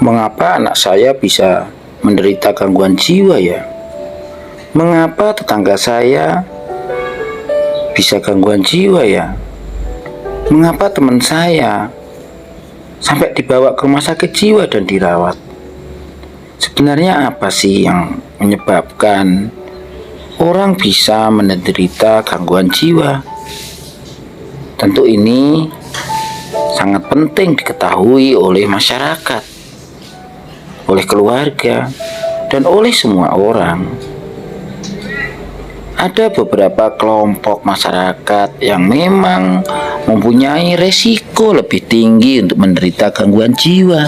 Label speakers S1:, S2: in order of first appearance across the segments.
S1: Mengapa anak saya bisa menderita gangguan jiwa ya? Mengapa tetangga saya bisa gangguan jiwa ya? Mengapa teman saya sampai dibawa ke rumah sakit jiwa dan dirawat? Sebenarnya apa sih yang menyebabkan orang bisa menderita gangguan jiwa? Tentu ini sangat penting diketahui oleh masyarakat, oleh keluarga, dan oleh semua orang. Ada beberapa kelompok masyarakat yang memang mempunyai resiko lebih tinggi untuk menderita gangguan jiwa.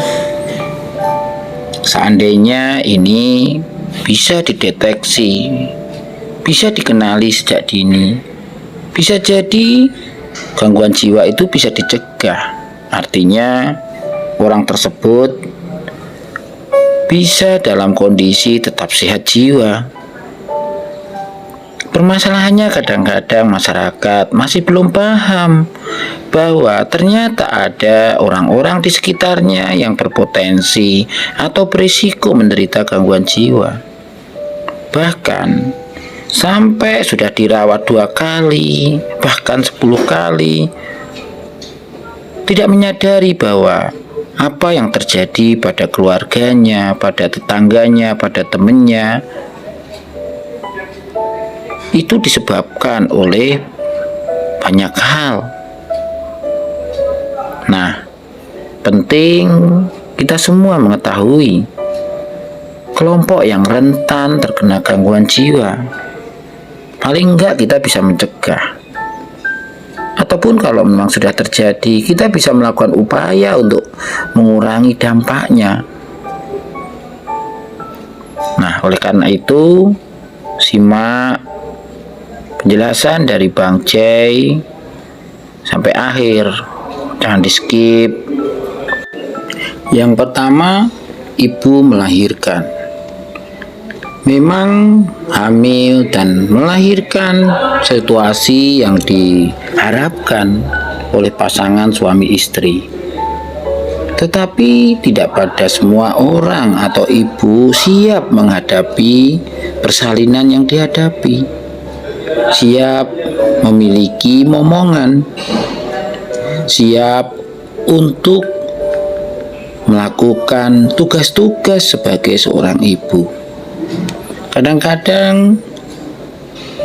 S1: Seandainya ini bisa dideteksi, bisa dikenali sejak dini, bisa jadi gangguan jiwa itu bisa dicegah. Artinya orang tersebut bisa dalam kondisi tetap sehat jiwa. Permasalahannya kadang-kadang masyarakat masih belum paham bahwa ternyata ada orang-orang di sekitarnya yang berpotensi atau berisiko menderita gangguan jiwa. Bahkan sampai sudah dirawat 2 kali, bahkan 10 kali, tidak menyadari bahwa apa yang terjadi pada keluarganya, pada tetangganya, pada temannya, itu disebabkan oleh banyak hal. Nah, penting kita semua mengetahui kelompok yang rentan terkena gangguan jiwa. Paling enggak kita bisa mencegah. Ataupun kalau memang sudah terjadi, kita bisa melakukan upaya untuk mengurangi dampaknya. Nah, oleh karena itu, simak penjelasan dari Bang Jay sampai akhir, jangan di skip. Yang pertama, ibu melahirkan. Memang hamil dan melahirkan situasi yang diharapkan oleh pasangan suami istri. Tetapi tidak pada semua orang atau ibu siap menghadapi persalinan yang dihadapi. Siap memiliki momongan, siap untuk melakukan tugas-tugas sebagai seorang ibu. Kadang-kadang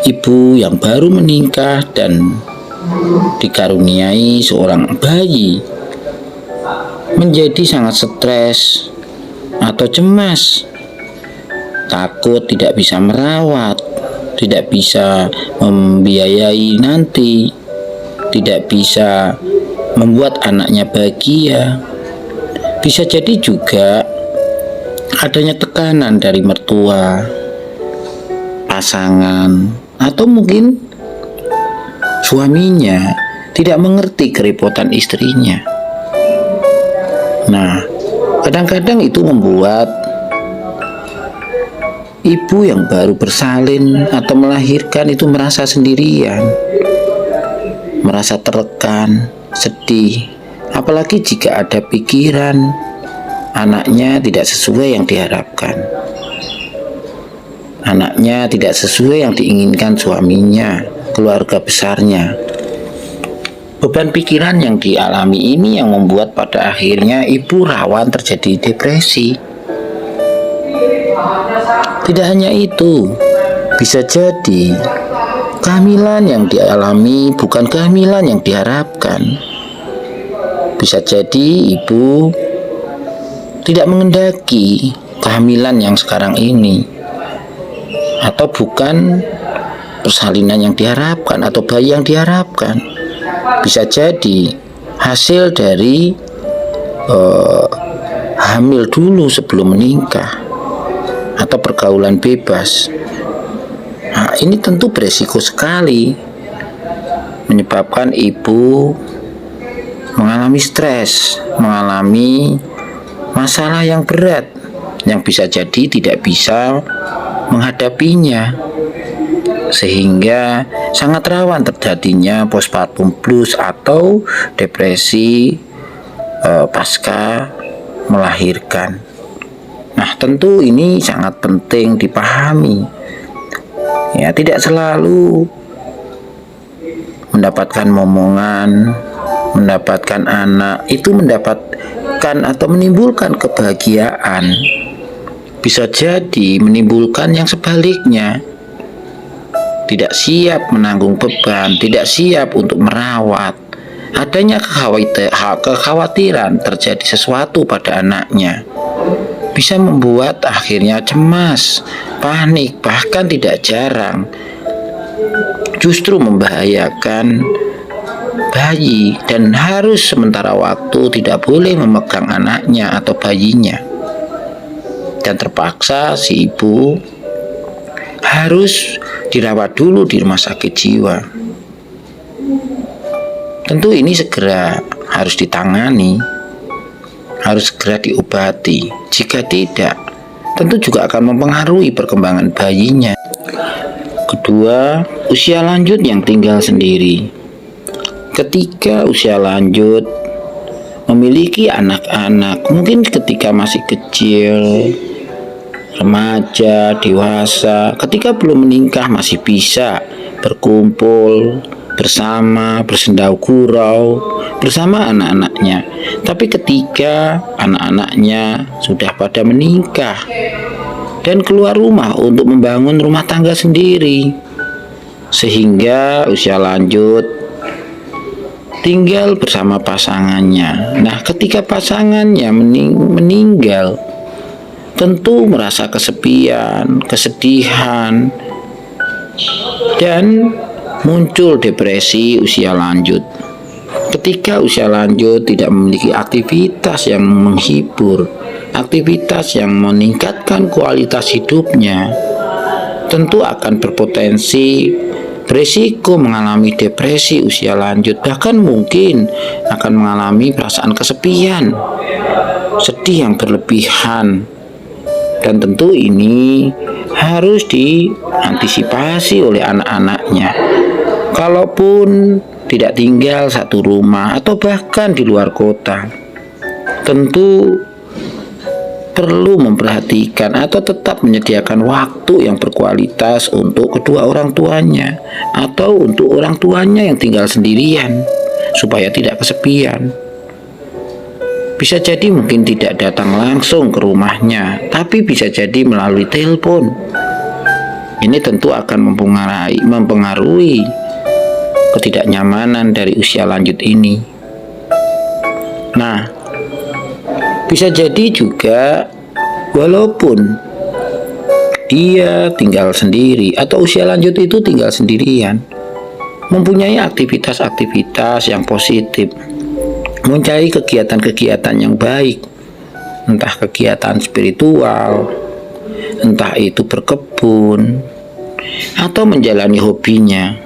S1: ibu yang baru menikah dan dikaruniai seorang bayi menjadi sangat stres atau cemas, takut tidak bisa merawat, tidak bisa membiayai nanti, tidak bisa membuat anaknya bahagia. Bisa jadi juga adanya tekanan dari mertua, pasangan, atau mungkin suaminya tidak mengerti kerepotan istrinya. Nah, kadang-kadang itu membuat ibu yang baru bersalin atau melahirkan itu merasa sendirian, merasa tertekan, sedih. Apalagi jika ada pikiran anaknya tidak sesuai yang diharapkan, anaknya tidak sesuai yang diinginkan suaminya, keluarga besarnya. Beban pikiran yang dialami ini yang membuat pada akhirnya ibu rawan terjadi depresi. Tidak hanya itu, bisa jadi kehamilan yang dialami bukan kehamilan yang diharapkan. Bisa jadi ibu tidak mengendaki kehamilan yang sekarang ini, atau bukan persalinan yang diharapkan atau bayi yang diharapkan. Bisa jadi hasil dari hamil dulu sebelum menikah atau pergaulan bebas. Nah, ini tentu beresiko sekali, menyebabkan ibu mengalami stres, mengalami masalah yang berat yang bisa jadi tidak bisa menghadapinya, sehingga sangat rawan terjadinya postpartum blues atau depresi pasca melahirkan. Nah, tentu ini sangat penting dipahami. Ya, tidak selalu mendapatkan momongan, mendapatkan anak itu mendapatkan atau menimbulkan kebahagiaan. Bisa jadi menimbulkan yang sebaliknya. Tidak siap menanggung beban, tidak siap untuk merawat. Adanya kekhawatiran terjadi sesuatu pada anaknya bisa membuat akhirnya cemas, panik, bahkan tidak jarang justru membahayakan bayi dan harus sementara waktu tidak boleh memegang anaknya atau bayinya. Dan terpaksa si ibu harus dirawat dulu di rumah sakit jiwa. Tentu ini segera harus ditangani, harus segera diobati. Jika tidak, tentu juga akan mempengaruhi perkembangan bayinya. Kedua, usia lanjut yang tinggal sendiri. Ketika usia lanjut memiliki anak-anak, mungkin ketika masih kecil, remaja, dewasa, ketika belum menikah masih bisa berkumpul bersama, bersendau gurau bersama anak-anaknya. Tapi ketika anak-anaknya sudah pada menikah dan keluar rumah untuk membangun rumah tangga sendiri, sehingga usia lanjut tinggal bersama pasangannya. Nah, ketika pasangannya meninggal, tentu merasa kesepian, kesedihan, dan muncul depresi usia lanjut. Ketika usia lanjut tidak memiliki aktivitas yang menghibur, aktivitas yang meningkatkan kualitas hidupnya, tentu akan berpotensi berisiko mengalami depresi usia lanjut, bahkan mungkin akan mengalami perasaan kesepian, sedih yang berlebihan. Dan tentu ini harus diantisipasi oleh anak-anaknya. Kalaupun tidak tinggal satu rumah atau bahkan di luar kota, tentu perlu memperhatikan atau tetap menyediakan waktu yang berkualitas untuk kedua orang tuanya atau untuk orang tuanya yang tinggal sendirian supaya tidak kesepian. Bisa jadi mungkin tidak datang langsung ke rumahnya, tapi bisa jadi melalui telepon. Ini tentu akan mempengaruhi ketidaknyamanan dari usia lanjut ini. Nah, bisa jadi juga walaupun dia tinggal sendiri atau usia lanjut itu tinggal sendirian, mempunyai aktivitas-aktivitas yang positif, mencari kegiatan-kegiatan yang baik, entah kegiatan spiritual, entah itu berkebun, atau menjalani hobinya,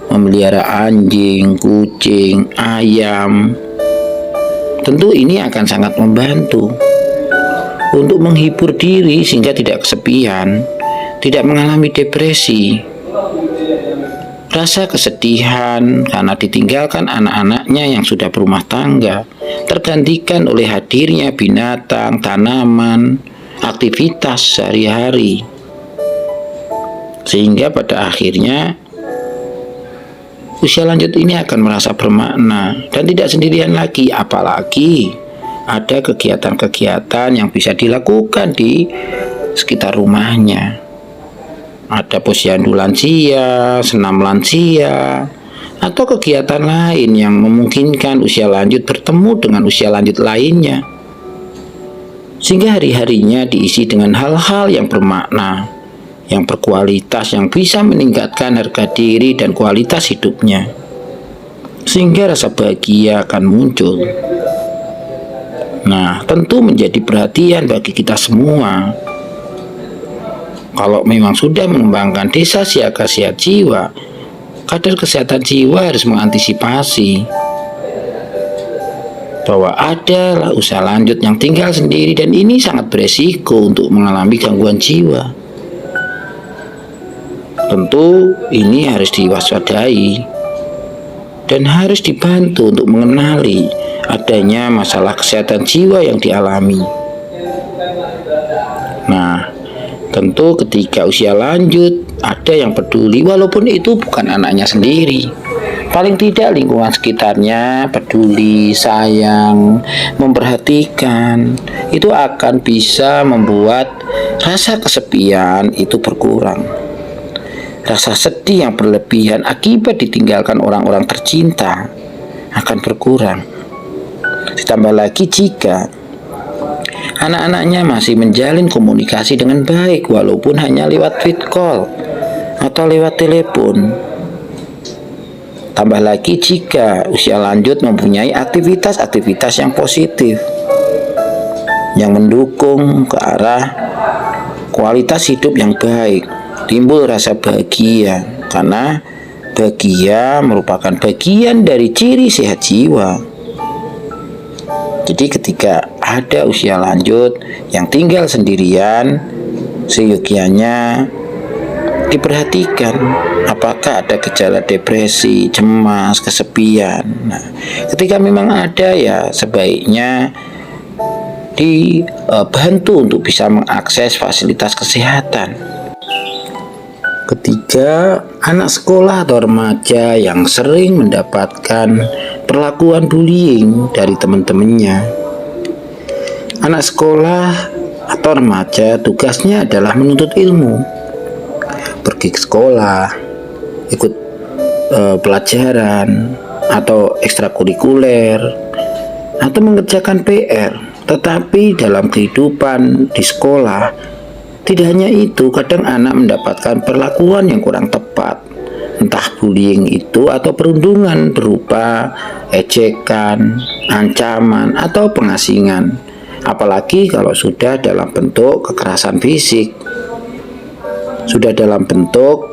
S1: memelihara anjing, kucing, ayam. Tentu ini akan sangat membantu untuk menghibur diri sehingga tidak kesepian, tidak mengalami depresi, rasa kesedihan karena ditinggalkan anak-anaknya yang sudah berumah tangga, tergantikan oleh hadirnya binatang, tanaman, aktivitas sehari-hari. Sehingga pada akhirnya usia lanjut ini akan merasa bermakna dan tidak sendirian lagi, apalagi ada kegiatan-kegiatan yang bisa dilakukan di sekitar rumahnya. Ada posyandu lansia, senam lansia, atau kegiatan lain yang memungkinkan usia lanjut bertemu dengan usia lanjut lainnya. Sehingga hari-harinya diisi dengan hal-hal yang bermakna, yang berkualitas, yang bisa meningkatkan harga diri dan kualitas hidupnya. Sehingga rasa bahagia akan muncul. Nah, tentu menjadi perhatian bagi kita semua. Kalau memang sudah mengembangkan desa siaga sehat jiwa, kader kesehatan jiwa harus mengantisipasi bahwa ada usia lanjut yang tinggal sendiri dan ini sangat beresiko untuk mengalami gangguan jiwa. Tentu ini harus diwaspadai dan harus dibantu untuk mengenali adanya masalah kesehatan jiwa yang dialami. Nah, tentu ketika usia lanjut ada yang peduli walaupun itu bukan anaknya sendiri. Paling tidak lingkungan sekitarnya peduli, sayang, memperhatikan. Itu akan bisa membuat rasa kesepian itu berkurang. Rasa sedih yang berlebihan akibat ditinggalkan orang-orang tercinta akan berkurang. Ditambah lagi jika anak-anaknya masih menjalin komunikasi dengan baik walaupun hanya lewat video call atau lewat telepon. Tambah lagi jika usia lanjut mempunyai aktivitas-aktivitas yang positif yang mendukung ke arah kualitas hidup yang baik, timbul rasa bahagia karena bahagia merupakan bagian dari ciri sehat jiwa. Jadi ketika ada usia lanjut yang tinggal sendirian, seyogianya diperhatikan apakah ada gejala depresi, cemas, kesepian. Nah, ketika memang ada ya sebaiknya dibantu untuk bisa mengakses fasilitas kesehatan. Ketiga, anak sekolah atau remaja yang sering mendapatkan perlakuan bullying dari teman-temannya. Anak sekolah atau remaja tugasnya adalah menuntut ilmu, pergi ke sekolah, ikut pelajaran atau ekstrakurikuler atau mengerjakan PR. Tetapi dalam kehidupan di sekolah tidak hanya itu, kadang anak mendapatkan perlakuan yang kurang tepat, entah bullying itu atau perundungan berupa ejekan, ancaman atau pengasingan, apalagi kalau sudah dalam bentuk kekerasan fisik, sudah dalam bentuk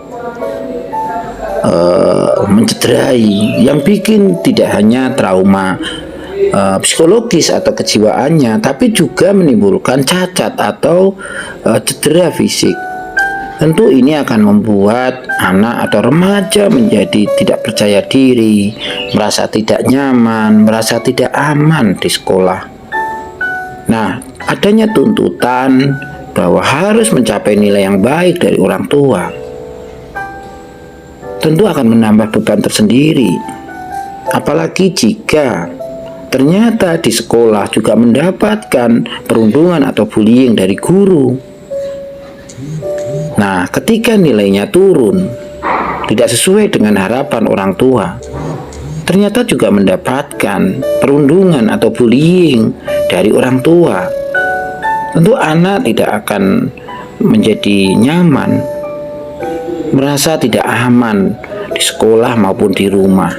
S1: mencederai, yang bikin tidak hanya trauma psikologis atau kejiwaannya, tapi juga menimbulkan cacat atau cedera fisik. Tentu ini akan membuat anak atau remaja menjadi tidak percaya diri, merasa tidak nyaman, merasa tidak aman di sekolah. Nah, adanya tuntutan bahwa harus mencapai nilai yang baik dari orang tua tentu akan menambah beban tersendiri. Apalagi jika ternyata di sekolah juga mendapatkan perundungan atau bullying dari guru. Nah, ketika nilainya turun, tidak sesuai dengan harapan orang tua, ternyata juga mendapatkan perundungan atau bullying dari orang tua. Tentu anak tidak akan menjadi nyaman, merasa tidak aman di sekolah maupun di rumah.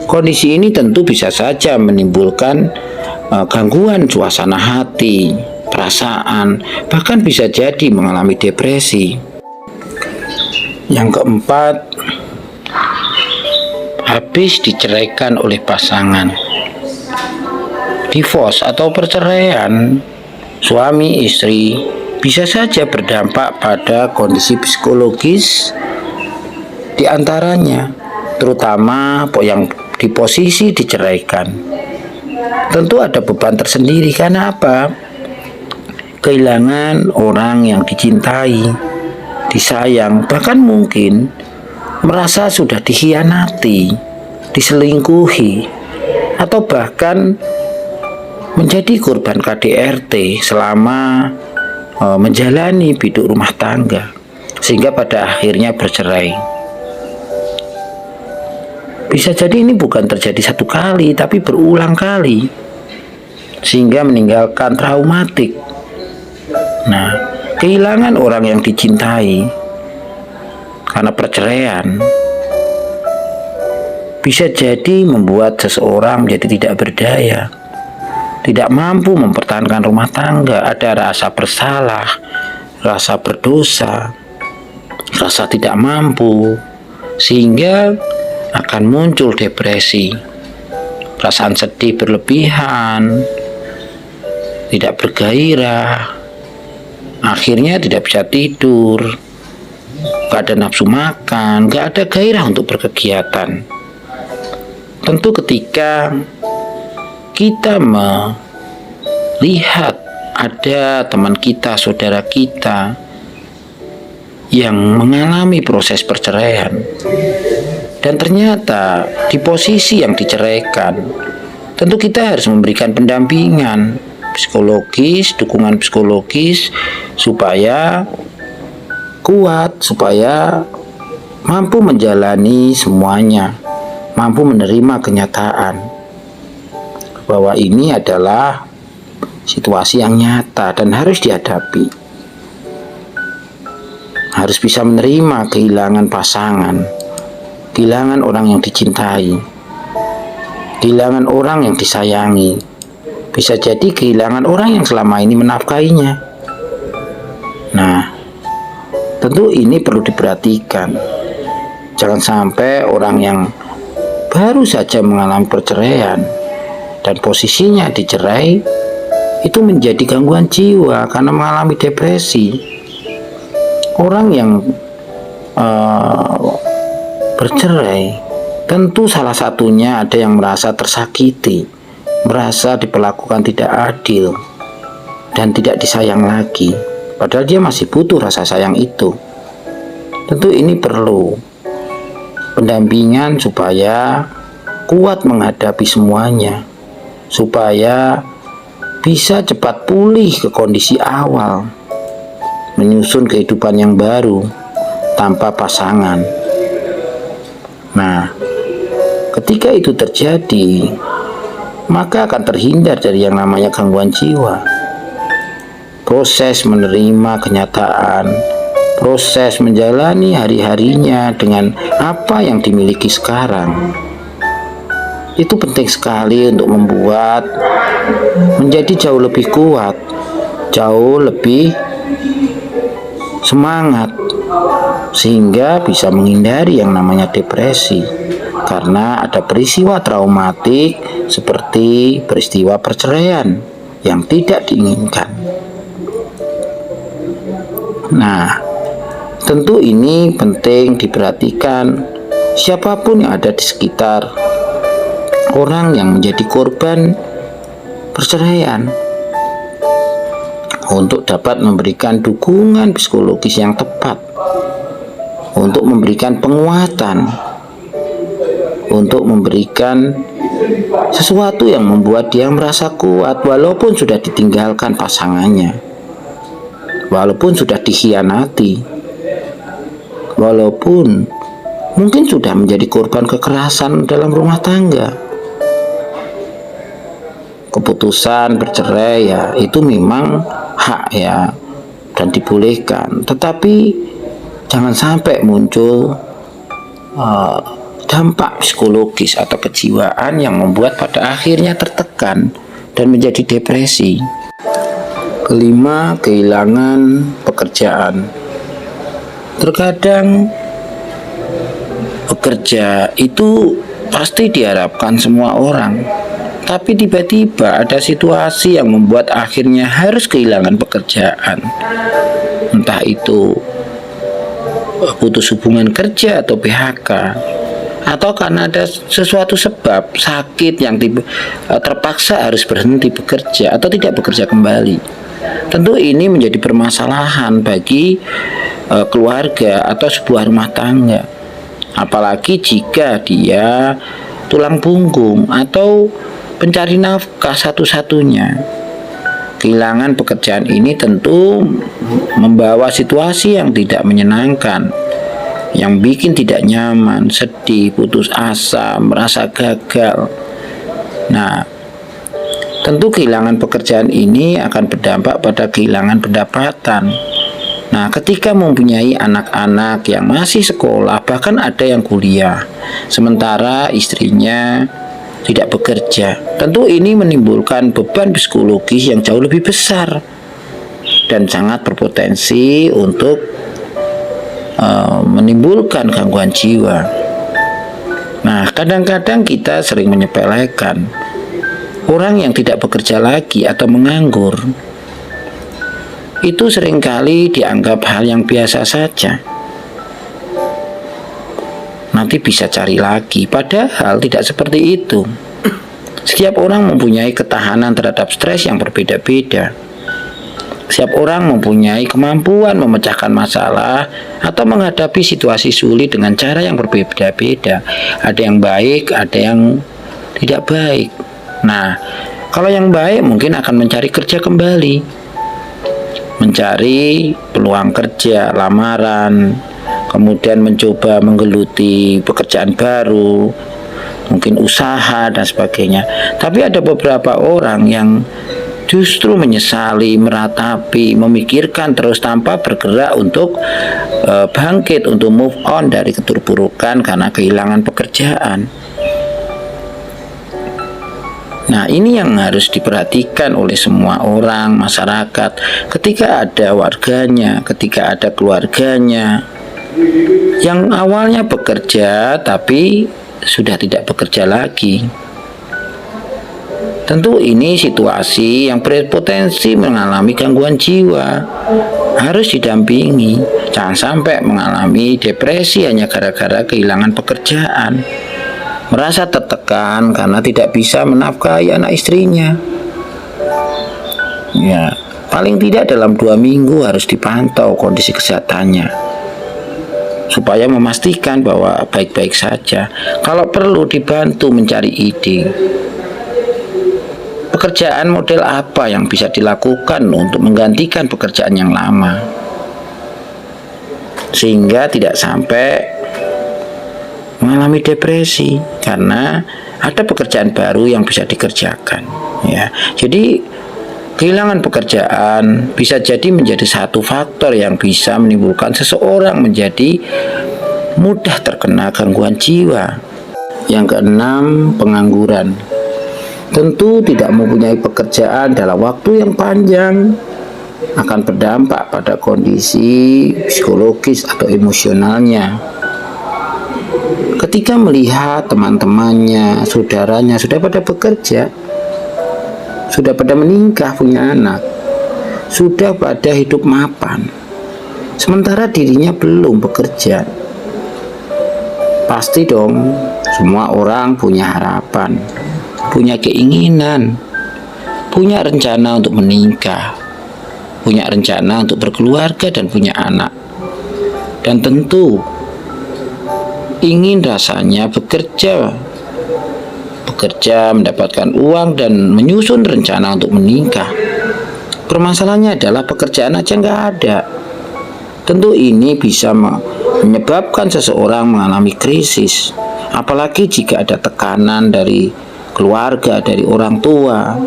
S1: Kondisi ini tentu bisa saja menimbulkan gangguan suasana hati, perasaan, bahkan bisa jadi mengalami depresi. Yang keempat, habis diceraikan oleh pasangan. Divorce atau perceraian suami istri bisa saja berdampak pada kondisi psikologis di antaranya, terutama yang di posisi diceraikan. Tentu ada beban tersendiri, karena apa? Kehilangan orang yang dicintai, disayang, bahkan mungkin merasa sudah dikhianati, diselingkuhi, atau bahkan menjadi korban KDRT selama menjalani hidup rumah tangga, sehingga pada akhirnya bercerai. Bisa jadi ini bukan terjadi satu kali, tapi berulang kali, sehingga meninggalkan traumatik. Nah, kehilangan orang yang dicintai karena perceraian bisa jadi membuat seseorang menjadi tidak berdaya, tidak mampu mempertahankan rumah tangga, ada rasa bersalah, rasa berdosa, rasa tidak mampu, sehingga akan muncul depresi, perasaan sedih berlebihan, tidak bergairah, akhirnya tidak bisa tidur, gak ada nafsu makan, gak ada gairah untuk berkegiatan. Tentu ketika kita melihat ada teman kita, saudara kita yang mengalami proses perceraian, dan ternyata di posisi yang diceraikan, tentu kita harus memberikan pendampingan psikologis, dukungan psikologis supaya kuat, supaya mampu menjalani semuanya, mampu menerima kenyataan bahwa ini adalah situasi yang nyata dan harus dihadapi. Harus bisa menerima kehilangan pasangan, kehilangan orang yang dicintai, kehilangan orang yang disayangi, bisa jadi kehilangan orang yang selama ini menafkahinya. Nah, tentu ini perlu diperhatikan. Jangan sampai orang yang baru saja mengalami perceraian dan posisinya dicerai itu menjadi gangguan jiwa karena mengalami depresi. Orang yang bercerai tentu salah satunya ada yang merasa tersakiti, merasa diperlakukan tidak adil dan tidak disayang lagi, padahal dia masih butuh rasa sayang itu. Tentu ini perlu pendampingan supaya kuat menghadapi semuanya, supaya bisa cepat pulih ke kondisi awal, menyusun kehidupan yang baru tanpa pasangan. Nah, ketika itu terjadi, maka akan terhindar dari yang namanya gangguan jiwa. Proses menerima kenyataan, proses menjalani hari-harinya dengan apa yang dimiliki sekarang, itu penting sekali untuk membuat menjadi jauh lebih kuat, jauh lebih semangat, sehingga bisa menghindari yang namanya depresi karena ada peristiwa traumatik seperti peristiwa perceraian yang tidak diinginkan. Nah, tentu ini penting diperhatikan siapapun yang ada di sekitar orang yang menjadi korban perceraian, untuk dapat memberikan dukungan psikologis yang tepat, untuk memberikan penguatan, untuk memberikan sesuatu yang membuat dia merasa kuat walaupun sudah ditinggalkan pasangannya, walaupun sudah dikhianati, walaupun mungkin sudah menjadi korban kekerasan dalam rumah tangga. Keputusan bercerai ya itu memang hak ya dan dibolehkan, tetapi jangan sampai muncul dampak psikologis atau kejiwaan yang membuat pada akhirnya tertekan dan menjadi depresi. Kelima, kehilangan pekerjaan. Terkadang bekerja itu pasti diharapkan semua orang, tapi tiba-tiba ada situasi yang membuat akhirnya harus kehilangan pekerjaan. Entah itu putus hubungan kerja atau PHK, atau karena ada sesuatu sebab sakit yang terpaksa harus berhenti bekerja atau tidak bekerja kembali. Tentu ini menjadi permasalahan bagi keluarga atau sebuah rumah tangga. Apalagi jika dia tulang punggung atau pencari nafkah satu-satunya. Kehilangan pekerjaan ini tentu membawa situasi yang tidak menyenangkan, yang bikin tidak nyaman, sedih, putus asa, merasa gagal. Nah, tentu kehilangan pekerjaan ini akan berdampak pada kehilangan pendapatan. Nah, ketika mempunyai anak-anak yang masih sekolah, bahkan ada yang kuliah, sementara istrinya tidak bekerja, tentu ini menimbulkan beban psikologis yang jauh lebih besar dan sangat berpotensi untuk menimbulkan gangguan jiwa. Nah, kadang-kadang kita sering menyepelekan orang yang tidak bekerja lagi atau menganggur. Itu seringkali dianggap hal yang biasa saja. Nanti bisa cari lagi, padahal tidak seperti itu. Setiap orang mempunyai ketahanan terhadap stres yang berbeda-beda. Setiap orang mempunyai kemampuan memecahkan masalah atau menghadapi situasi sulit dengan cara yang berbeda-beda. Ada yang baik, ada yang tidak baik. Nah, kalau yang baik mungkin akan mencari kerja kembali, mencari peluang kerja, lamaran, kemudian mencoba menggeluti pekerjaan baru, mungkin usaha dan sebagainya. Tapi ada beberapa orang yang justru menyesali, meratapi, memikirkan terus tanpa bergerak untuk bangkit, untuk move on dari keterpurukan karena kehilangan pekerjaan. Nah, ini yang harus diperhatikan oleh semua orang, masyarakat. Ketika ada warganya, ketika ada keluarganya yang awalnya bekerja tapi sudah tidak bekerja lagi. Tentu ini situasi yang berpotensi mengalami gangguan jiwa, harus didampingi. Jangan sampai mengalami depresi hanya gara-gara kehilangan pekerjaan, merasa tertekan karena tidak bisa menafkahi anak istrinya. Ya, paling tidak dalam 2 minggu harus dipantau kondisi kesehatannya, supaya memastikan bahwa baik-baik saja. Kalau perlu dibantu mencari ide, pekerjaan model apa yang bisa dilakukan untuk menggantikan pekerjaan yang lama, sehingga tidak sampai mengalami depresi karena ada pekerjaan baru yang bisa dikerjakan. Ya, jadi kehilangan pekerjaan bisa jadi menjadi satu faktor yang bisa menimbulkan seseorang menjadi mudah terkena gangguan jiwa. Yang keenam, pengangguran. Tentu tidak mempunyai pekerjaan dalam waktu yang panjang akan berdampak pada kondisi psikologis atau emosionalnya. Ketika melihat teman-temannya, saudaranya sudah pada bekerja, sudah pada menikah, punya anak, sudah pada hidup mapan, sementara dirinya belum bekerja, pasti dong semua orang punya harapan, punya keinginan, punya rencana untuk menikah, punya rencana untuk berkeluarga dan punya anak, dan tentu ingin rasanya bekerja, mendapatkan uang dan menyusun rencana untuk menikah. Permasalahannya adalah pekerjaan aja nggak ada. Tentu ini bisa menyebabkan seseorang mengalami krisis, apalagi jika ada tekanan dari keluarga, dari orang tua,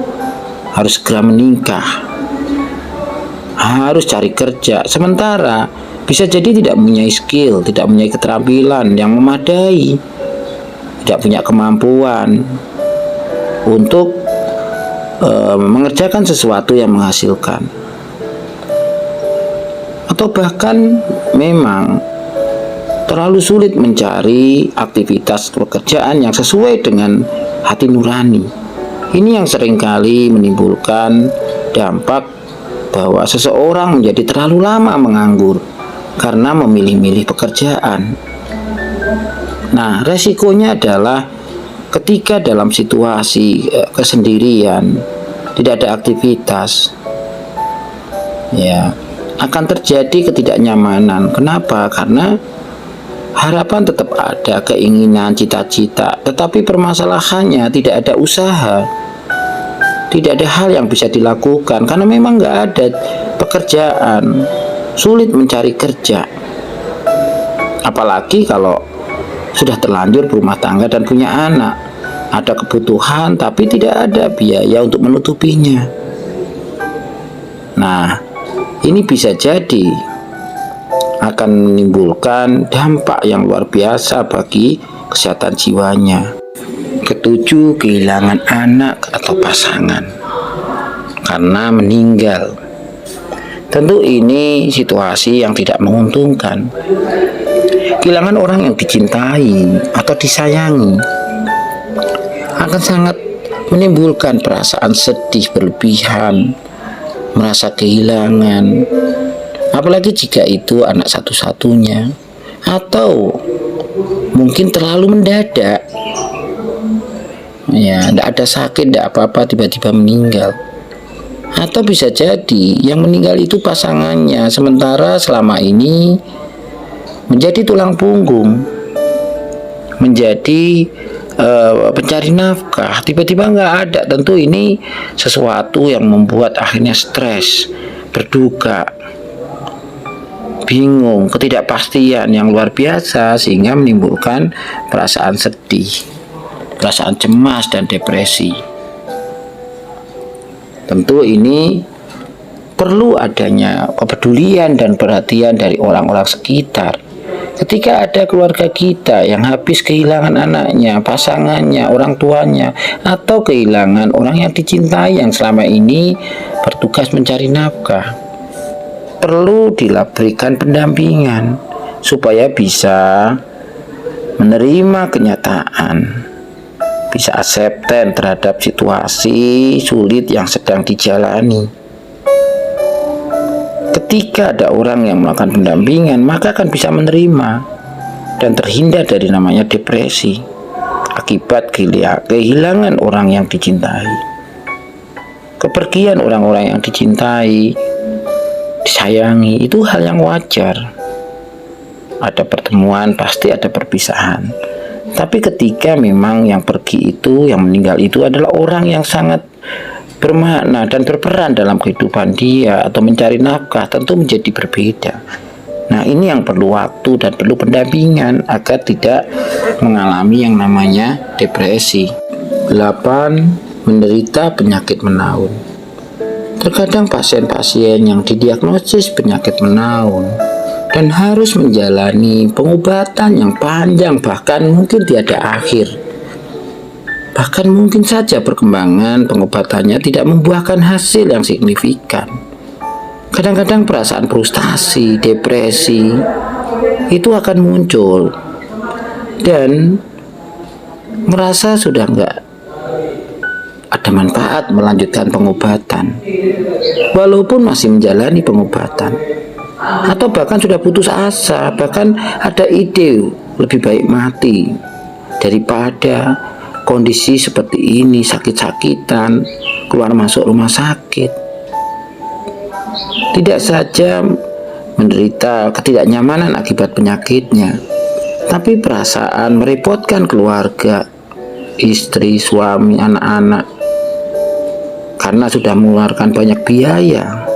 S1: harus segera menikah, harus cari kerja, sementara bisa jadi tidak mempunyai skill, tidak mempunyai keterampilan yang memadai, tidak punya kemampuan untuk mengerjakan sesuatu yang menghasilkan, atau bahkan memang terlalu sulit mencari aktivitas pekerjaan yang sesuai dengan hati nurani. Ini yang seringkali menimbulkan dampak bahwa seseorang menjadi terlalu lama menganggur karena memilih-milih pekerjaan. Nah, resikonya adalah ketika dalam situasi kesendirian, tidak ada aktivitas, ya, akan terjadi ketidaknyamanan. Kenapa? Karena harapan tetap ada, keinginan, cita-cita, tetapi permasalahannya tidak ada usaha, tidak ada hal yang bisa dilakukan karena memang nggak ada pekerjaan, sulit mencari kerja. Apalagi kalau sudah terlanjur berumah tangga dan punya anak, ada kebutuhan tapi tidak ada biaya untuk menutupinya. Nah, ini bisa jadi akan menimbulkan dampak yang luar biasa bagi kesehatan jiwanya. Ketujuh, kehilangan anak atau pasangan karena meninggal. Tentu ini situasi yang tidak menguntungkan. Kehilangan orang yang dicintai atau disayangi akan sangat menimbulkan perasaan sedih berlebihan, merasa kehilangan, apalagi jika itu anak satu-satunya, atau mungkin terlalu mendadak. ya tidak ada sakit, tidak apa-apa, tiba-tiba meninggal. Atau bisa jadi yang meninggal itu pasangannya, sementara selama ini menjadi tulang punggung, menjadi pencari nafkah, tiba-tiba nggak ada. Tentu ini sesuatu yang membuat akhirnya stres, berduka, bingung, ketidakpastian yang luar biasa, sehingga menimbulkan perasaan sedih, perasaan cemas dan depresi. Tentu ini perlu adanya kepedulian dan perhatian dari orang-orang sekitar. Ketika ada keluarga kita yang habis kehilangan anaknya, pasangannya, orang tuanya, atau kehilangan orang yang dicintai yang selama ini bertugas mencari nafkah, perlu diberikan pendampingan supaya bisa menerima kenyataan, bisa acceptance terhadap situasi sulit yang sedang dijalani. Ketika ada orang yang melakukan pendampingan, maka akan bisa menerima dan terhindar dari namanya depresi akibat kehilangan orang yang dicintai. Kepergian orang-orang yang dicintai, disayangi, itu hal yang wajar. Ada pertemuan, pasti ada perpisahan. Tapi ketika memang yang pergi itu, yang meninggal itu adalah orang yang sangat bermakna dan berperan dalam kehidupan dia atau mencari nafkah, tentu menjadi berbeda. Nah, ini yang perlu waktu dan perlu pendampingan agar tidak mengalami yang namanya depresi. 8. Menderita penyakit menaun. Terkadang pasien-pasien yang didiagnosis penyakit menaun dan harus menjalani pengobatan yang panjang, bahkan mungkin tiada akhir. Bahkan mungkin saja perkembangan pengobatannya tidak membuahkan hasil yang signifikan. Kadang-kadang perasaan frustasi, depresi itu akan muncul dan merasa sudah enggak ada manfaat melanjutkan pengobatan walaupun masih menjalani pengobatan, atau bahkan sudah putus asa, bahkan ada ide lebih baik mati daripada kondisi seperti ini, sakit-sakitan, keluar masuk rumah sakit. Tidak saja menderita ketidaknyamanan akibat penyakitnya, tapi perasaan merepotkan keluarga, istri, suami, anak-anak, karena sudah mengeluarkan banyak biaya.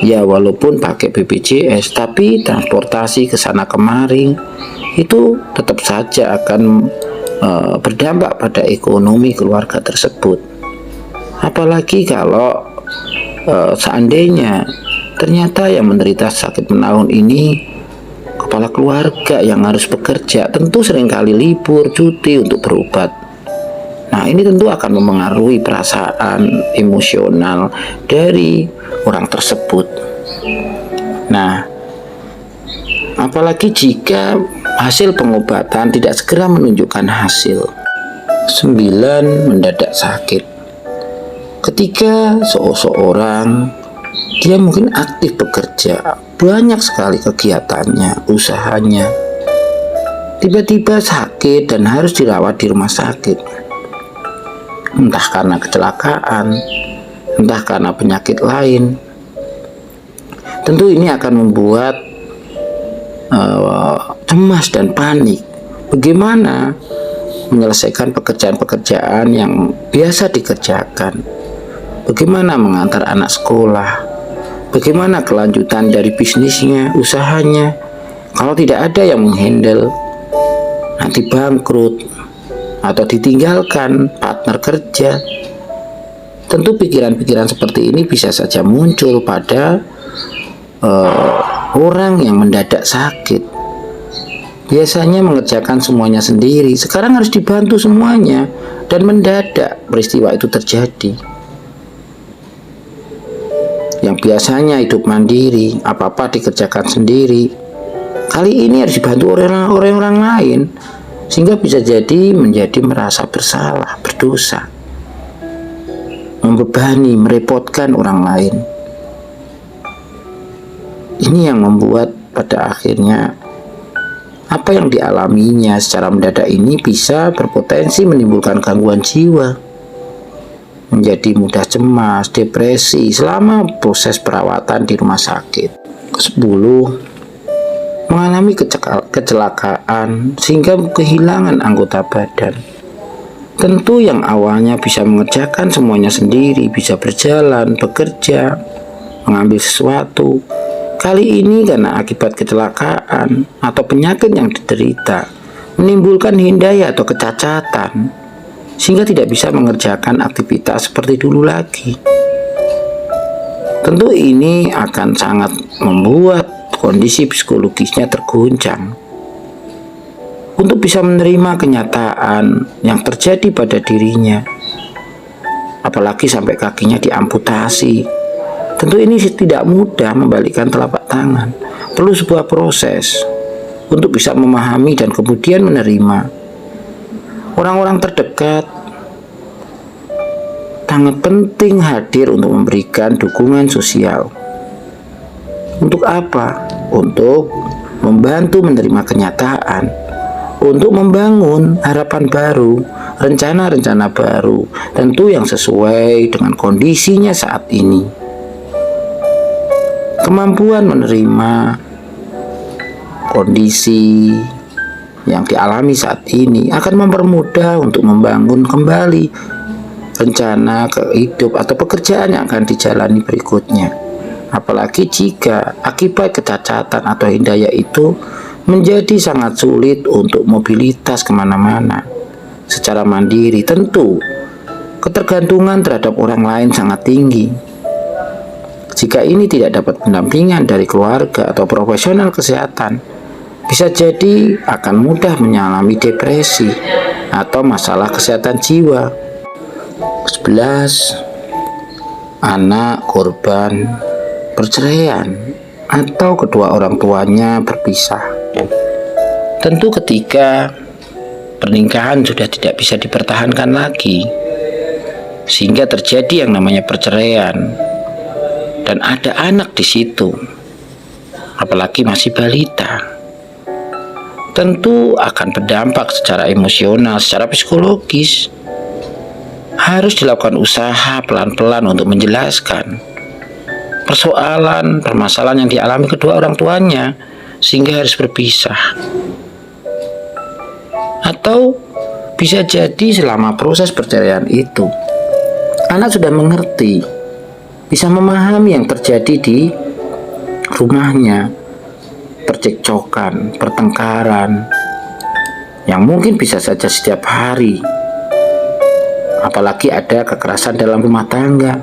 S1: Ya, walaupun pakai BPJS, tapi transportasi ke sana kemari itu tetap saja akan berdampak pada ekonomi keluarga tersebut. Apalagi kalau seandainya ternyata yang menderita sakit menaun ini kepala keluarga yang harus bekerja, tentu seringkali libur, cuti untuk berobat. Nah, ini tentu akan memengaruhi perasaan emosional dari orang tersebut. Nah, apalagi jika hasil pengobatan tidak segera menunjukkan hasil. 9. Mendadak sakit. Ketika seseorang dia mungkin aktif bekerja, banyak sekali kegiatannya, usahanya, tiba-tiba sakit dan harus dirawat di rumah sakit, entah karena kecelakaan, entah karena penyakit lain. Tentu ini akan membuat cemas dan panik. Bagaimana menyelesaikan pekerjaan-pekerjaan yang biasa dikerjakan? Bagaimana mengantar anak sekolah? Bagaimana kelanjutan dari bisnisnya, usahanya? Kalau tidak ada yang menghandle, nanti bangkrut atau ditinggalkan partner kerja. Tentu pikiran-pikiran seperti ini bisa saja muncul pada orang yang mendadak sakit. Biasanya mengerjakan semuanya sendiri, sekarang harus dibantu semuanya, dan mendadak peristiwa itu terjadi. Yang biasanya hidup mandiri, apa-apa dikerjakan sendiri, kali ini harus dibantu oleh orang lain, sehingga bisa jadi menjadi merasa bersalah, berdosa, membebani, merepotkan orang lain. Ini yang membuat pada akhirnya Apa yang dialaminya secara mendadak ini bisa berpotensi menimbulkan gangguan jiwa, menjadi mudah cemas, depresi selama proses perawatan di rumah sakit. Ke-10, mengalami kecelakaan sehingga kehilangan anggota badan. Tentu yang awalnya bisa mengerjakan semuanya sendiri, bisa berjalan, bekerja, mengambil sesuatu, kali ini karena akibat kecelakaan atau penyakit yang diderita menimbulkan hindaya atau kecacatan sehingga tidak bisa mengerjakan aktivitas seperti dulu lagi. Tentu ini akan sangat membuat kondisi psikologisnya terguncang. Untuk bisa menerima kenyataan yang terjadi pada dirinya, apalagi sampai kakinya diamputasi. Tentu ini tidak mudah membalikkan telapak tangan. Perlu sebuah proses untuk bisa memahami dan kemudian menerima. Orang-orang terdekat sangat penting hadir untuk memberikan dukungan sosial. Untuk apa? Untuk membantu menerima kenyataan, untuk membangun harapan baru, rencana-rencana baru, tentu yang sesuai dengan kondisinya saat ini. Kemampuan menerima kondisi yang dialami saat ini akan mempermudah untuk membangun kembali rencana hidup atau pekerjaan yang akan dijalani berikutnya. Apalagi jika akibat kecacatan atau hindaya itu menjadi sangat sulit untuk mobilitas kemana-mana secara mandiri. Tentu ketergantungan terhadap orang lain sangat tinggi. Jika ini tidak dapat pendampingan dari keluarga atau profesional kesehatan, bisa jadi akan mudah mengalami depresi atau masalah kesehatan jiwa. 11. Anak korban perceraian atau kedua orang tuanya berpisah. Tentu ketika pernikahan sudah tidak bisa dipertahankan lagi, sehingga terjadi yang namanya perceraian, dan ada anak di situ, apalagi masih balita, tentu akan berdampak secara emosional, secara psikologis. Harus dilakukan usaha pelan-pelan untuk menjelaskan permasalahan yang dialami kedua orang tuanya sehingga harus berpisah. Atau bisa jadi selama proses perceraian itu, anak sudah mengerti, bisa memahami yang terjadi di rumahnya, percekcokan, pertengkaran yang mungkin bisa saja setiap hari, apalagi ada kekerasan dalam rumah tangga,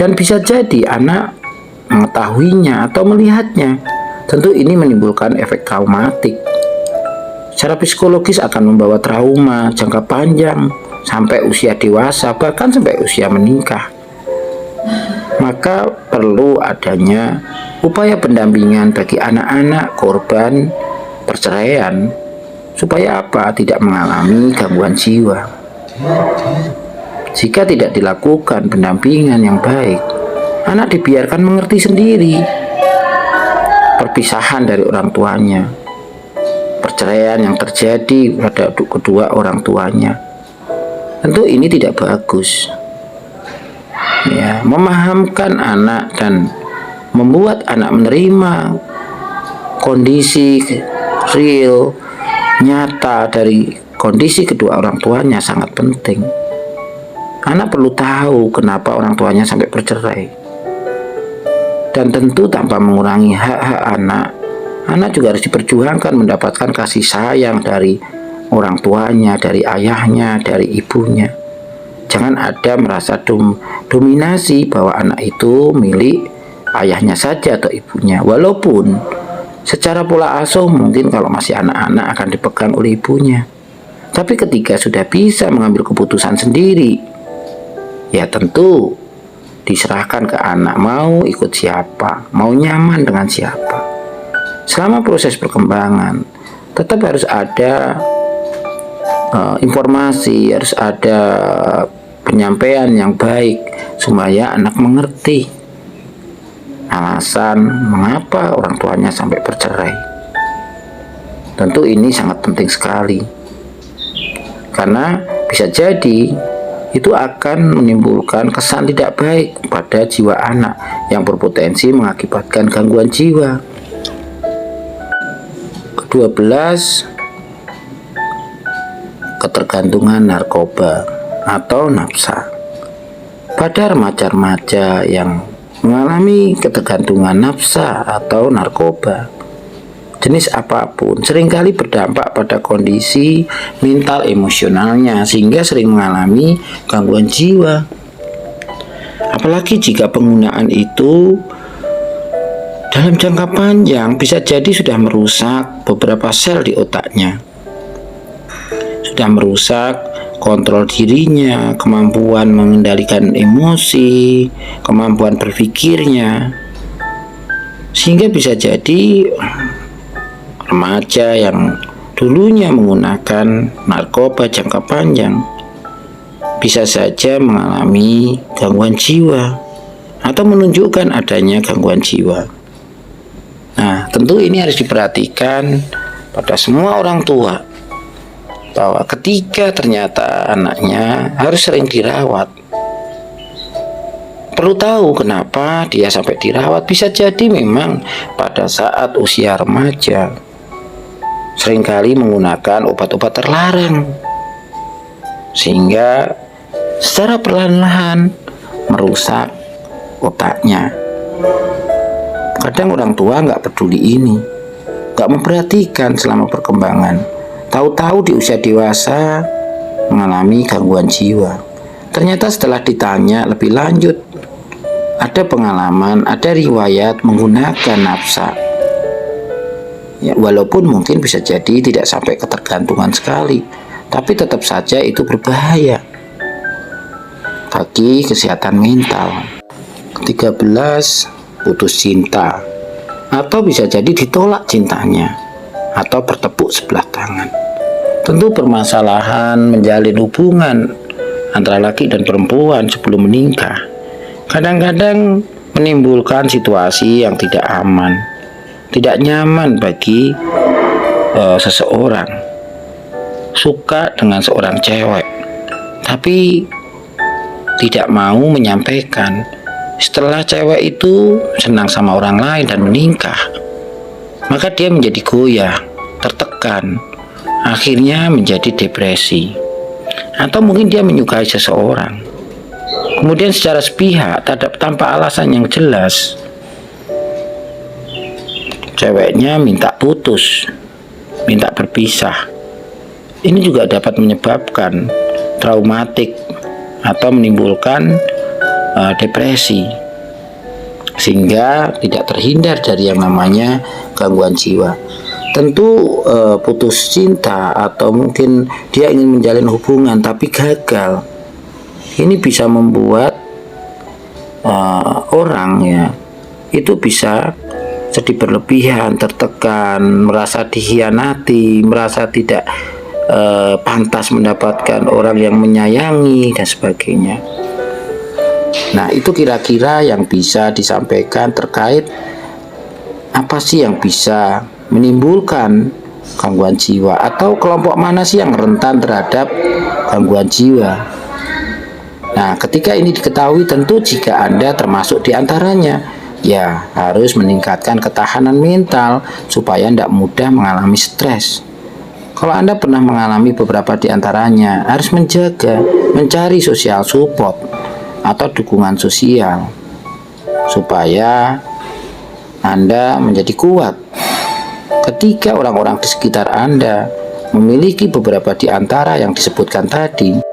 S1: dan bisa jadi anak mengetahuinya atau melihatnya. Tentu ini menimbulkan efek traumatik. Secara psikologis akan membawa trauma jangka panjang sampai usia dewasa, bahkan sampai usia menikah. Maka perlu adanya upaya pendampingan bagi anak-anak korban perceraian supaya apa? Tidak mengalami gangguan jiwa. Jika tidak dilakukan pendampingan yang baik, anak dibiarkan mengerti sendiri perpisahan dari orang tuanya, perceraian yang terjadi pada kedua orang tuanya. Tentu ini tidak bagus. Ya, memahamkan anak dan membuat anak menerima kondisi real, nyata dari kondisi kedua orang tuanya sangat penting. Anak perlu tahu kenapa orang tuanya sampai bercerai. Dan tentu tanpa mengurangi hak-hak anak, anak juga harus diperjuangkan mendapatkan kasih sayang dari orang tuanya, dari ayahnya, dari ibunya. Jangan ada merasa dominasi bahwa anak itu milik ayahnya saja atau ibunya. Walaupun secara pola asuh mungkin kalau masih anak-anak akan dipegang oleh ibunya. Tapi ketika sudah bisa mengambil keputusan sendiri, ya tentu diserahkan ke anak mau ikut siapa, mau nyaman dengan siapa. Selama proses perkembangan, tetap harus ada informasi, harus ada penyampaian yang baik supaya anak mengerti alasan mengapa orang tuanya sampai bercerai. Tentu ini sangat penting sekali, karena bisa jadi itu akan menimbulkan kesan tidak baik pada jiwa anak yang berpotensi mengakibatkan gangguan jiwa. Ke-12, ketergantungan narkoba atau nafsa. Pada remaja-remaja yang mengalami ketergantungan nafsa atau narkoba, jenis apapun seringkali berdampak pada kondisi mental emosionalnya sehingga sering mengalami gangguan jiwa. Apalagi jika penggunaan itu dalam jangka panjang bisa jadi sudah merusak beberapa sel di otaknya, sudah merusak kontrol dirinya, kemampuan mengendalikan emosi, kemampuan berpikirnya, sehingga bisa jadi remaja yang dulunya menggunakan narkoba jangka panjang bisa saja mengalami gangguan jiwa atau menunjukkan adanya gangguan jiwa. Nah, tentu ini harus diperhatikan pada semua orang tua, bahwa ketika ternyata anaknya harus sering dirawat, perlu tahu kenapa dia sampai dirawat. Bisa jadi memang pada saat usia remaja seringkali menggunakan obat-obat terlarang, sehingga secara perlahan-lahan merusak otaknya. Kadang orang tua nggak peduli ini, nggak memperhatikan selama perkembangan. Tahu-tahu di usia dewasa mengalami gangguan jiwa. Ternyata setelah ditanya lebih lanjut, ada pengalaman, ada riwayat menggunakan nafsa. Ya, walaupun mungkin bisa jadi tidak sampai ketergantungan sekali, tapi tetap saja itu berbahaya bagi kesehatan mental. Ke-13, putus cinta, atau bisa jadi ditolak cintanya, atau bertepuk sebelah tangan. Tentu permasalahan menjalin hubungan antara laki dan perempuan sebelum menikah kadang-kadang menimbulkan situasi yang tidak aman, tidak nyaman bagi seseorang. Suka dengan seorang cewek, tapi tidak mau menyampaikan setelah cewek itu senang sama orang lain dan menikah. Maka dia menjadi goyah, tertekan, akhirnya menjadi depresi. Atau mungkin dia menyukai seseorang, kemudian secara sepihak tanpa alasan yang jelas ceweknya minta putus, minta berpisah. Ini juga dapat menyebabkan traumatik atau menimbulkan depresi, sehingga tidak terhindar dari yang namanya gangguan jiwa. Tentu putus cinta atau mungkin dia ingin menjalin hubungan tapi gagal, ini bisa membuat orang ya itu bisa jadi berlebihan, tertekan, merasa dikhianati, merasa tidak pantas mendapatkan orang yang menyayangi dan sebagainya. Nah, itu kira-kira yang bisa disampaikan terkait apa sih yang bisa menimbulkan gangguan jiwa, atau kelompok mana sih yang rentan terhadap gangguan jiwa. Nah, ketika ini diketahui, tentu jika Anda termasuk di antaranya, ya harus meningkatkan ketahanan mental supaya tidak mudah mengalami stres. Kalau Anda pernah mengalami beberapa di antaranya, harus menjaga, mencari social support atau dukungan sosial supaya Anda menjadi kuat ketika orang-orang di sekitar Anda memiliki beberapa di antara yang disebutkan tadi.